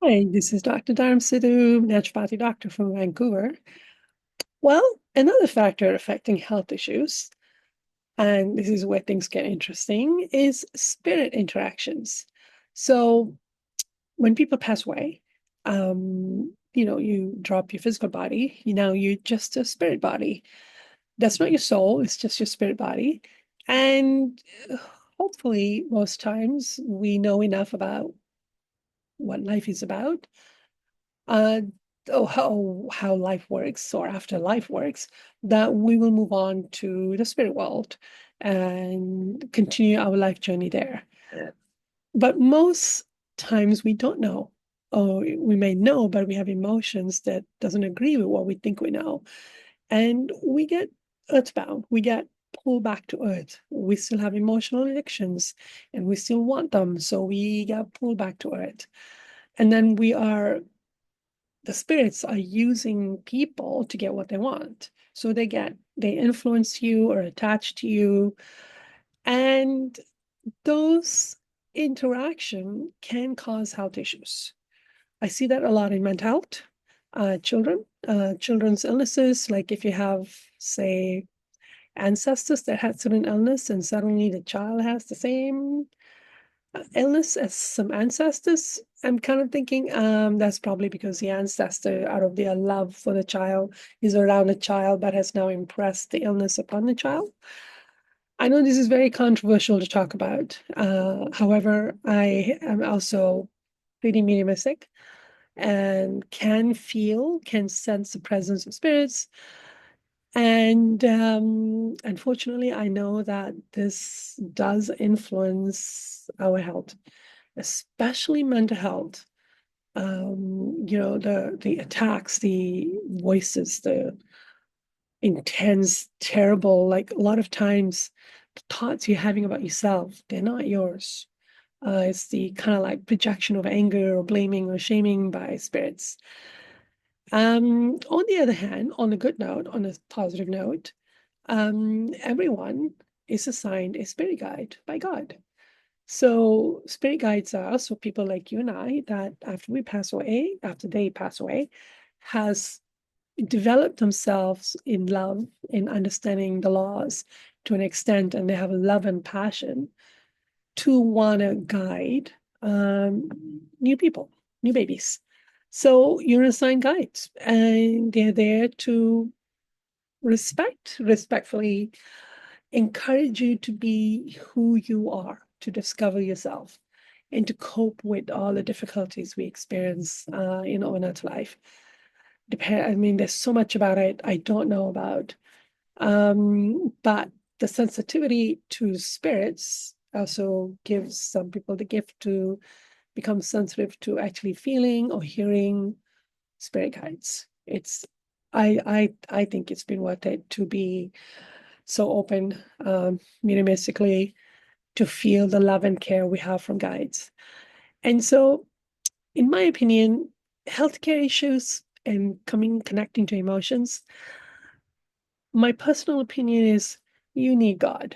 Hi, this is Dr. Dharm Sidhu, naturopathy doctor from Vancouver. Well, another factor affecting health issues, and this is where things get interesting, is spirit interactions. So when people pass away, you drop your physical body, you're just a spirit body. That's not your soul, it's just your spirit body. And hopefully, most times we know enough about what life is about uh, oh, how life works or after life works, that we will move on to the spirit world and continue our life journey there. But most times we don't know, or we may know, but we have emotions that doesn't agree with what we think we know, and we get earthbound. We get pulled back to earth. We still have emotional addictions, and we still want them, so we get pulled back to earth. And then the spirits are using people to get what they want. So they influence you or attach to you. And those interaction can cause health issues. I see that a lot in mental health, children's illnesses, like if you have, say, ancestors that had certain illness and suddenly the child has the same illness as some ancestors. I'm kind of thinking that's probably because the ancestor, out of their love for the child, is around the child but has now impressed the illness upon the child. I know this is very controversial to talk about. However, I am also pretty mediumistic and can sense the presence of spirits. And unfortunately, I know that this does influence our health, especially mental health. The attacks, the voices, the intense, terrible, like a lot of times the thoughts you're having about yourself, they're not yours. It's the kind of like projection of anger or blaming or shaming by spirits. On the other hand, on a good note, on a positive note, everyone is assigned a spirit guide by God. So spirit guides are so people like you and I that after they pass away, has developed themselves in love, in understanding the laws to an extent, and they have a love and passion to want to guide um, new people, new babies. So you're assigned guides, and they're there to respectfully encourage you to be who you are, to discover yourself, and to cope with all the difficulties we experience in our life. I mean, there's so much about it I don't know about. But the sensitivity to spirits also gives some people the gift to become sensitive to actually feeling or hearing spirit guides. I think it's been worth it to be so open, minimalistically, to feel the love and care we have from guides. And so, in my opinion, healthcare issues and connecting to emotions, my personal opinion is you need God.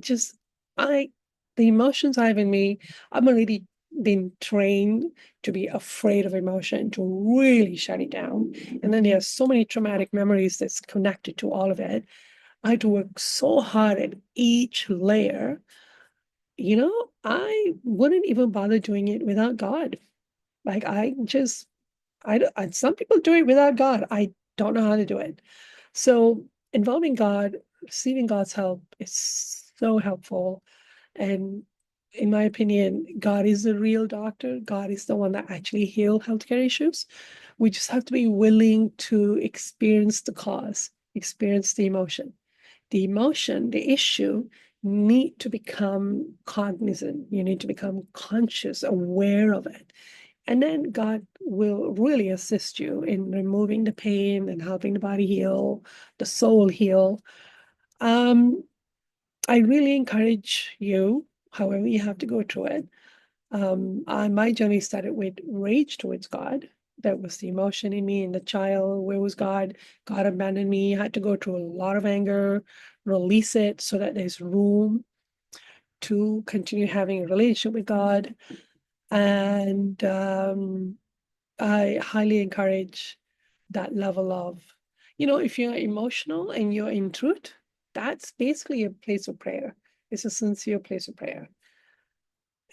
Just I the emotions I have in me, I'm already been trained to be afraid of emotion, to really shut it down. And then there's so many traumatic memories that's connected to all of it. I had to work so hard at each layer. I wouldn't even bother doing it without God. Like some people do it without God. I don't know how to do it. So involving God, receiving God's help is so helpful. And in my opinion, God is the real doctor. God is the one that actually heals healthcare issues. We just have to be willing to experience the cause, experience the emotion. The emotion, the issue, need to become cognizant. You need to become conscious, aware of it. And then God will really assist you in removing the pain and helping the body heal, the soul heal. Um, I really encourage you, however you have to go through it. My journey started with rage towards God. That was the emotion in me and the child. Where was God? God abandoned me. I had to go through a lot of anger, release it so that there's room to continue having a relationship with God. And I highly encourage that level of, if you're emotional and you're in truth, that's basically a place of prayer. It's a sincere place of prayer.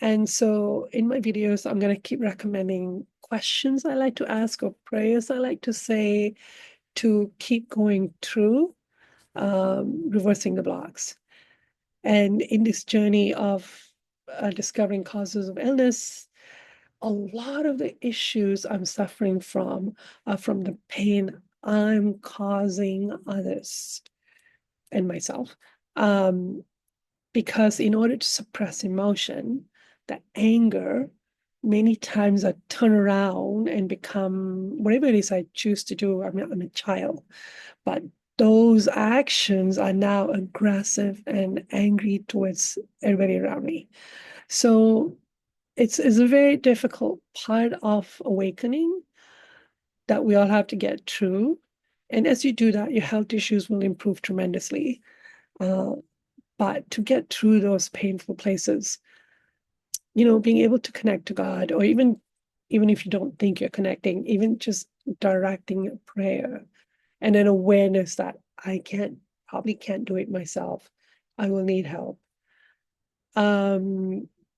And so in my videos, I'm going to keep recommending questions I like to ask or prayers I like to say to keep going through reversing the blocks. And in this journey of discovering causes of illness, a lot of the issues I'm suffering from are from the pain I'm causing others and myself. Because in order to suppress emotion, the anger, many times I turn around and become whatever it is I choose to do. I'm a child, but those actions are now aggressive and angry towards everybody around me. So it's a very difficult part of awakening that we all have to get through. And as you do that, your health issues will improve tremendously. Uh, but to get through those painful places, being able to connect to God, or even if you don't think you're connecting, even just directing a prayer and an awareness that I probably can't do it myself. I will need help.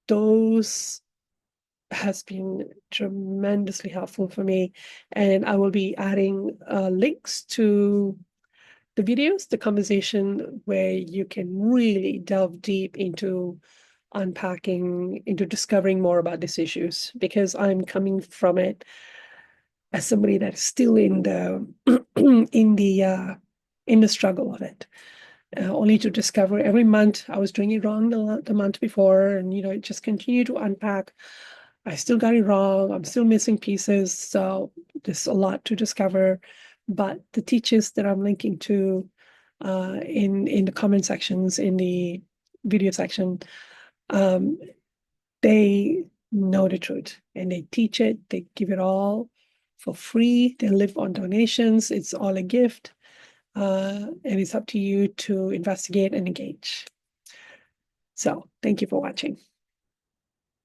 Those has been tremendously helpful for me. And I will be adding links to the videos, the conversation where you can really delve deep into unpacking, into discovering more about these issues, because I'm coming from it as somebody that's still in the in the struggle of it. Only to discover every month I was doing it wrong the month before, and it just continued to unpack. I still got it wrong. I'm still missing pieces, so there's a lot to discover. But the teachers that I'm linking to in the comment sections, in the video section, they know the truth and they teach it. They give it all for free. They live on donations. It's all a gift. And it's up to you to investigate and engage. So thank you for watching.